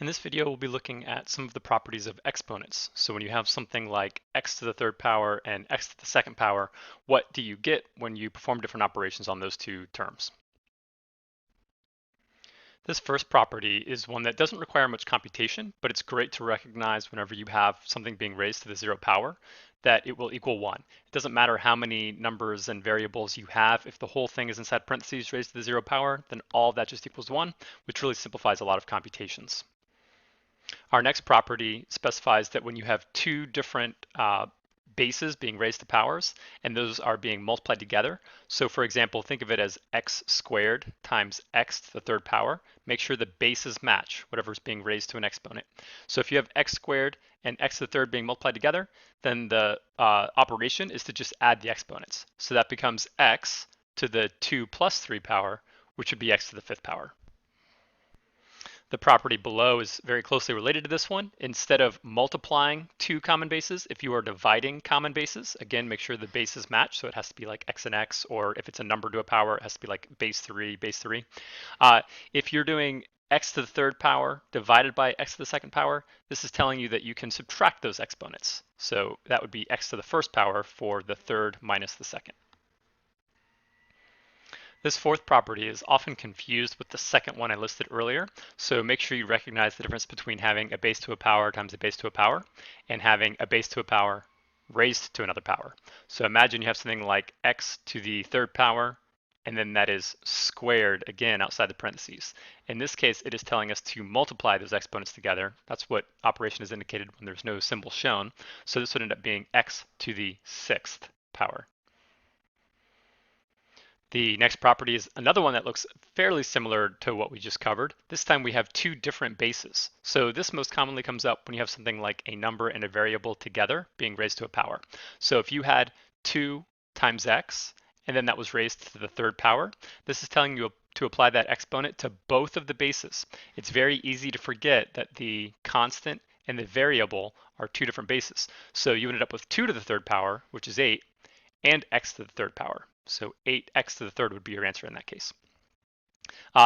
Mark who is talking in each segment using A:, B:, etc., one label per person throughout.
A: In this video, we'll be looking at some of the properties of exponents. So when you have something like x to the third power and x to the second power, what do you get when you perform different operations on those two terms? This first property is one that doesn't require much computation, but it's great to recognize whenever you have something being raised to the zero power, that it will equal 1. It doesn't matter how many numbers and variables you have. If the whole thing is inside parentheses raised to the zero power, then all of that just equals 1, which really simplifies a lot of computations. Our next property specifies that when you have two different bases being raised to powers, and those are being multiplied together. So for example, think of it as x squared times x to the third power. Make sure the bases match whatever's being raised to an exponent. So if you have x squared and x to the third being multiplied together, then the operation is to just add the exponents. So that becomes x to the 2 plus 3 power, which would be x to the fifth power. The property below is very closely related to this one. Instead of multiplying two common bases, if you are dividing common bases, again, make sure the bases match. So it has to be like x and x, or if it's a number to a power, it has to be like base 3, base 3. If you're doing x to the third power divided by x to the second power, this is telling you that you can subtract those exponents. So that would be x to the first power for the third minus the second. This fourth property is often confused with the second one I listed earlier, so make sure you recognize the difference between having a base to a power times a base to a power and having a base to a power raised to another power. So imagine you have something like x to the third power, and then that is squared again outside the parentheses. In this case, it is telling us to multiply those exponents together. That's what operation is indicated when there's no symbol shown. So this would end up being x to the sixth power. The next property is another one that looks fairly similar to what we just covered. This time we have two different bases. So this most commonly comes up when you have something like a number and a variable together being raised to a power. So if you had 2 times x, and then that was raised to the third power, this is telling you to apply that exponent to both of the bases. It's very easy to forget that the constant and the variable are two different bases. So you ended up with 2 to the third power, which is 8, and x to the third power. So 8x to the third would be your answer in that case.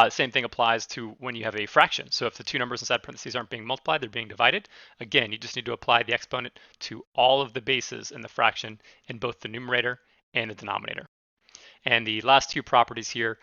A: Same thing applies to when you have a fraction. So if the two numbers inside parentheses aren't being multiplied, they're being divided. Again, you just need to apply the exponent to all of the bases in the fraction in both the numerator and the denominator. And the last two properties here,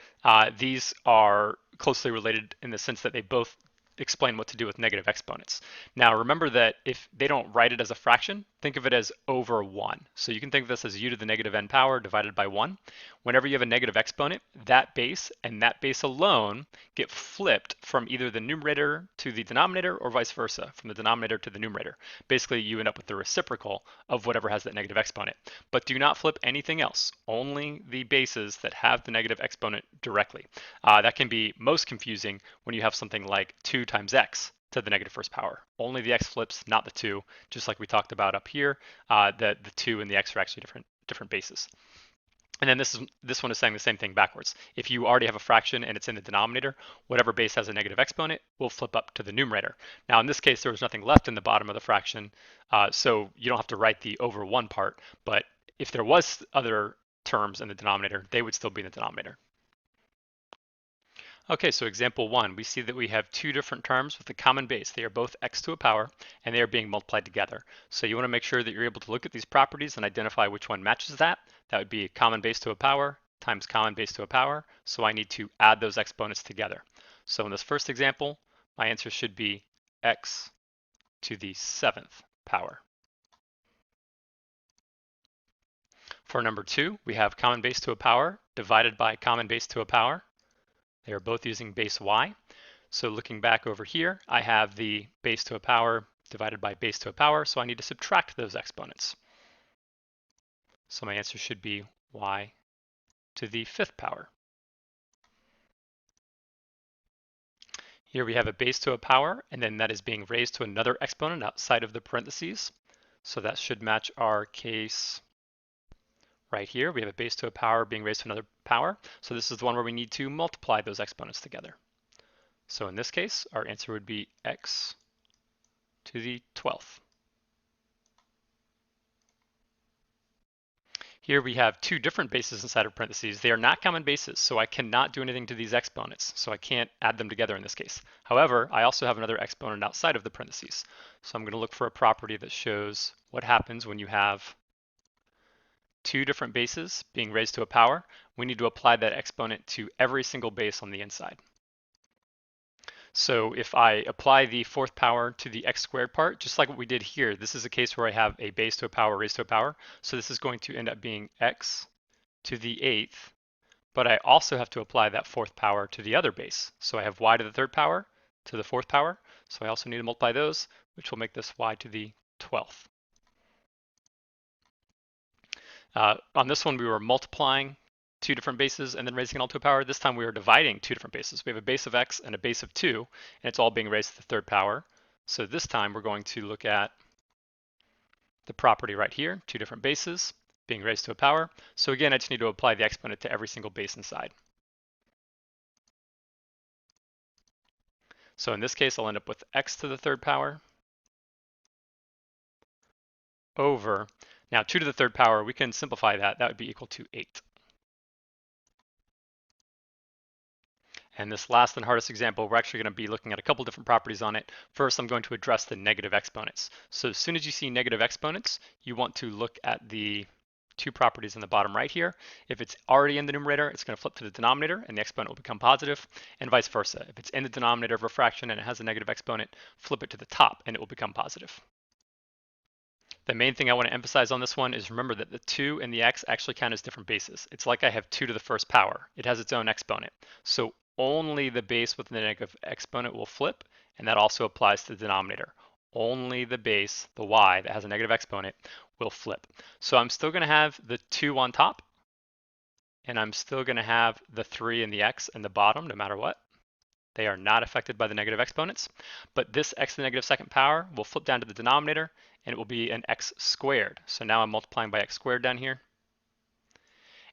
A: these are closely related in the sense that they both explain what to do with negative exponents. Now remember that if they don't write it as a fraction, think of it as over 1. So you can think of this as u to the negative n power divided by 1. Whenever you have a negative exponent, that base and that base alone get flipped from either the numerator to the denominator or vice versa, from the denominator to the numerator. Basically, you end up with the reciprocal of whatever has that negative exponent. But do not flip anything else, only the bases that have the negative exponent directly. That can be most confusing when you have something like 2 times x to the negative first power. Only the x flips, not the 2, just like we talked about up here. The 2 and the x are actually different bases. And then this one is saying the same thing backwards. If you already have a fraction and it's in the denominator, whatever base has a negative exponent will flip up to the numerator. Now in this case, there was nothing left in the bottom of the fraction, so you don't have to write the over 1 part, but if there was other terms in the denominator, they would still be in the denominator. Okay, so example 1, we see that we have two different terms with a common base. They are both x to a power, and they are being multiplied together. So you want to make sure that you're able to look at these properties and identify which one matches that. That would be common base to a power times common base to a power. So I need to add those exponents together. So in this first example, my answer should be x to the 7th power. For number 2, we have common base to a power divided by common base to a power. They are both using base y. So looking back over here, I have the base to a power divided by base to a power, so I need to subtract those exponents. So my answer should be y to the 5th power. Here we have a base to a power, and then that is being raised to another exponent outside of the parentheses. So that should match our case right here. We have a base to a power being raised to another power. So this is the one where we need to multiply those exponents together. So in this case, our answer would be x to the 12th. Here we have two different bases inside of parentheses. They are not common bases, so I cannot do anything to these exponents. So I can't add them together in this case. However, I also have another exponent outside of the parentheses. So I'm going to look for a property that shows what happens when you have two different bases being raised to a power. We need to apply that exponent to every single base on the inside. So if I apply the fourth power to the x squared part, just like what we did here, this is a case where I have a base to a power raised to a power. So this is going to end up being x to the eighth, but I also have to apply that fourth power to the other base. So I have y to the third power to the fourth power. So I also need to multiply those, which will make this y to the 12th. On this one, we were multiplying two different bases and then raising it all to a power. This time we are dividing two different bases. We have a base of x and a base of 2, and it's all being raised to the third power. So this time we're going to look at the property right here, two different bases being raised to a power. So again, I just need to apply the exponent to every single base inside. So in this case, I'll end up with x to the third power over, now 2 to the third power, we can simplify that. That would be equal to 8. And this last and hardest example, we're actually going to be looking at a couple different properties on it. First, I'm going to address the negative exponents. So as soon as you see negative exponents, you want to look at the two properties in the bottom right here. If it's already in the numerator, it's going to flip to the denominator and the exponent will become positive, and vice versa. If it's in the denominator of a fraction and it has a negative exponent, flip it to the top and it will become positive. The main thing I want to emphasize on this one is remember that the 2 and the x actually count as different bases. It's like I have 2 to the first power. It has its own exponent. So only the base with the negative exponent will flip, and that also applies to the denominator. Only the base, the y, that has a negative exponent will flip. So I'm still going to have the 2 on top, and I'm still going to have the 3 and the x in the bottom no matter what. They are not affected by the negative exponents, but this x to the negative second power will flip down to the denominator, and it will be an x squared. So now I'm multiplying by x squared down here.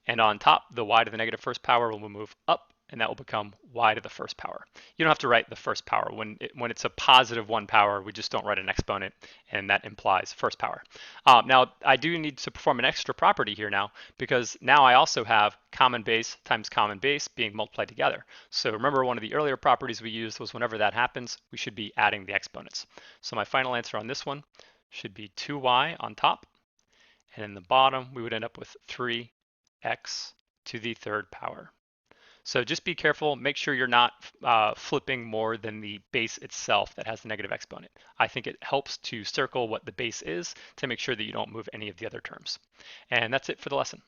A: And on top, the y to the negative first power will move up, and that will become y to the first power. You don't have to write the first power. When it's a positive 1 power, we just don't write an exponent, and that implies first power. Now, I do need to perform an extra property here now, because now I also have common base times common base being multiplied together. So remember, one of the earlier properties we used was whenever that happens, we should be adding the exponents. So my final answer on this one should be 2y on top, and in the bottom, we would end up with 3x to the third power. So just be careful, make sure you're not flipping more than the base itself that has the negative exponent. I think it helps to circle what the base is to make sure that you don't move any of the other terms. And that's it for the lesson.